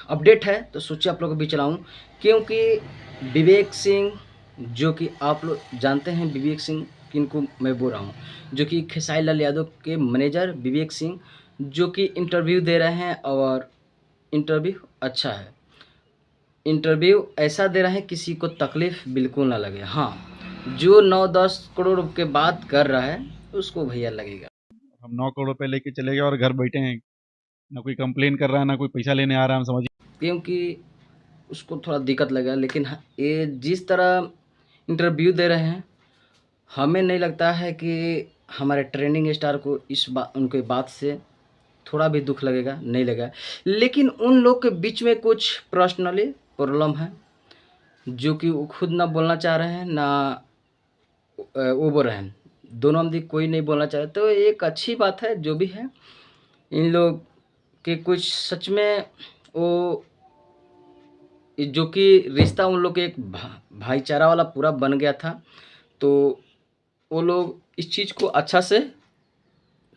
Update है, तो सोचिए आप लोगों के बीच लाऊँ, क्योंकि विवेक सिंह, जो कि आप लोग जानते हैं विवेक सिंह किनको मैं बोल रहा हूँ, जो कि खेसारी लाल यादव के मैनेजर विवेक सिंह, जो कि इंटरव्यू दे रहे हैं और इंटरव्यू अच्छा है। इंटरव्यू ऐसा दे रहे हैं किसी को तकलीफ़ बिल्कुल ना लगे। हाँ, जो 9-10 करोड़ की बात कर रहा है उसको भैया लगेगा। हम 9 करोड़ रुपए लेके चले गए और घर बैठे हैं, ना कोई कंप्लेन कर रहा है, ना कोई पैसा लेने आ रहा है, हम समझिए। क्योंकि उसको थोड़ा दिक्कत लगा, लेकिन ये जिस तरह इंटरव्यू दे रहे हैं, हमें नहीं लगता है कि हमारे ट्रेंडिंग स्टार को इस उनके बात से थोड़ा भी दुख लगेगा, नहीं लगेगा। लेकिन उन लोग के बीच में कुछ पर्सनली प्रॉब्लम है, जो कि वो खुद ना बोलना चाह रहे हैं, ना वो बोल रहे हैं। दोनों में से कोई नहीं बोलना चाह रहे, तो एक अच्छी बात है जो भी है। इन लोग के कुछ सच में वो जो कि रिश्ता उन लोग के एक भाईचारा वाला पूरा बन गया था, तो वो लोग इस चीज़ को अच्छा से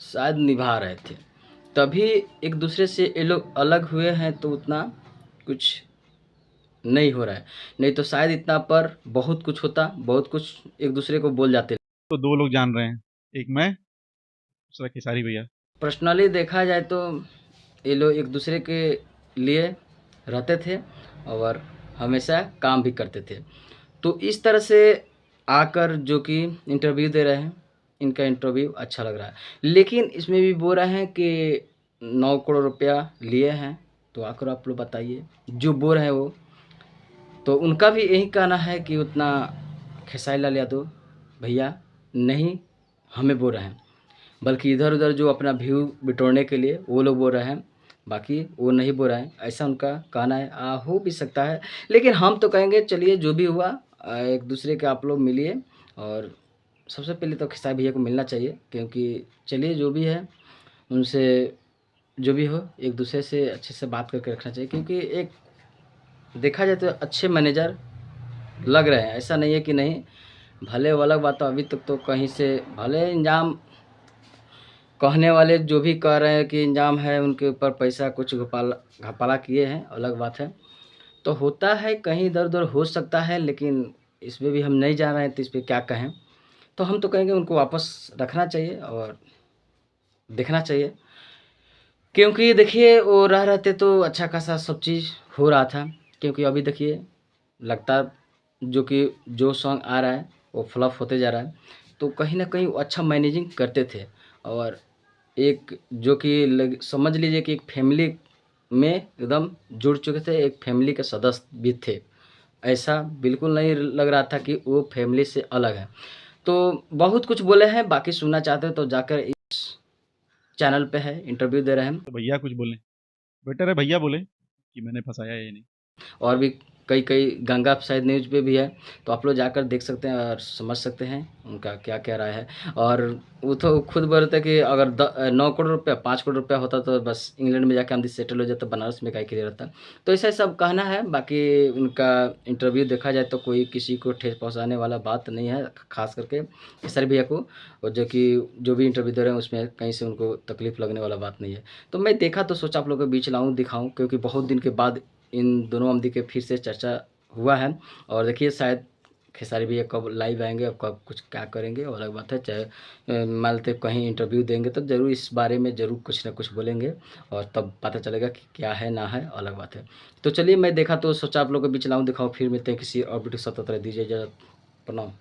शायद निभा रहे थे। तभी एक दूसरे से ये लोग अलग हुए हैं, तो उतना कुछ नहीं हो रहा है, नहीं तो शायद इतना पर बहुत कुछ होता, बहुत कुछ एक दूसरे को बोल जाते। तो 2 लोग जान रहे हैं, एक मैं, दूसरा खेसारी भैया। पर्सनली देखा जाए तो ये लोग एक दूसरे के लिए रहते थे और हमेशा काम भी करते थे। तो इस तरह से आकर जो कि इंटरव्यू दे रहे हैं, इनका इंटरव्यू अच्छा लग रहा है। लेकिन इसमें भी बोल रहे हैं कि 9 करोड़ रुपया लिए हैं, तो आकर आप लोग बताइए जो बोल रहे हैं वो। तो उनका भी यही कहना है कि उतना खेसारी लाल यादव भैया नहीं हमें बोल रहे हैं, बल्कि इधर-उधर जो अपना व्यू बिटोरने के लिए वो लोग बोल रहे हैं, बाकी वो नहीं बोल रहे हैं, ऐसा उनका कहना है। हो भी सकता है, लेकिन हम तो कहेंगे चलिए जो भी हुआ एक दूसरे के आप लोग मिलिए, और सबसे पहले तो खेसारी भैया को मिलना चाहिए, क्योंकि चलिए जो भी है उनसे जो भी हो एक दूसरे से अच्छे से बात करके रखना चाहिए, क्योंकि एक देखा जाए तो अच्छे मैनेजर लग रहे हैं, ऐसा नहीं है कि नहीं। भले वो अलग बात, तो अभी तक तो कहीं से भले इंजाम कहने वाले जो भी कह रहे हैं कि इंजाम है उनके ऊपर, पैसा कुछ घपला किए हैं, अलग बात है। तो होता है कहीं इधर-उधर हो सकता है, लेकिन इसमें भी हम नहीं जा रहे हैं, तो इस पे क्या कहें। तो हम तो कहेंगे उनको वापस रखना चाहिए और देखना चाहिए, क्योंकि देखिए वो रह रहते तो अच्छा खासा सब चीज़ हो रहा था। क्योंकि अभी देखिए लगता जो कि जो सॉन्ग आ रहा है वो फ्लॉप होते जा रहा है, तो कहीं न कहीं वो अच्छा मैनेजिंग करते थे, और एक जो कि समझ लीजिए कि एक फैमिली में एकदम जुड़ चुके थे, एक फैमिली के सदस्य भी थे। ऐसा बिल्कुल नहीं लग रहा था कि वो फैमिली से अलग है। तो बहुत कुछ बोले हैं, बाकी सुनना चाहते हो तो जाकर इस चैनल पे है, इंटरव्यू दे रहे हैं। तो भैया कुछ बोलें, बेटर है भैया बोलें कि मैंने फँसाया ये नहीं। और भी कई-कई गंगा शायद न्यूज़ पे भी है, तो आप लोग जाकर देख सकते हैं और समझ सकते हैं उनका क्या-क्या राय है। और वो तो खुद बोल रहे थे कि अगर 9 करोड़ रुपया 5 करोड़ रुपया होता तो बस इंग्लैंड में जाके हम सेटल हो जाते, बनारस में काहे के लिए रहता। तो ऐसा सब कहना है, बाकी उनका इंटरव्यू देखा जाए तो कोई किसी को ठेस पहुँचाने वाला बात नहीं है, ख़ास करके खेसारी भैया को, और जो कि जो भी इंटरव्यू दे रहे हैं उसमें कहीं से उनको तकलीफ़ लगने वाला बात नहीं है। तो मैं देखा तो सोचा आप लोगों के बीच लाऊँ, दिखाऊँ, क्योंकि बहुत दिन के बाद इन दोनों अवधि के फिर से चर्चा हुआ है। और देखिए शायद खेसारी भैया कब लाइव आएँगे और कब कुछ क्या करेंगे वो अलग बात है। चाहे मान लेते कहीं इंटरव्यू देंगे तो ज़रूर इस बारे में ज़रूर कुछ ना कुछ बोलेंगे, और तब पता चलेगा कि क्या है ना है, अलग बात है। तो चलिए मैं देखा तो सोचा आप लोगों के बीच लाऊँ, दिखाऊँ, फिर मिलते हैं किसी और वीडियो के साथ। तब तक दीजिए इजाज़त। प्रणाम।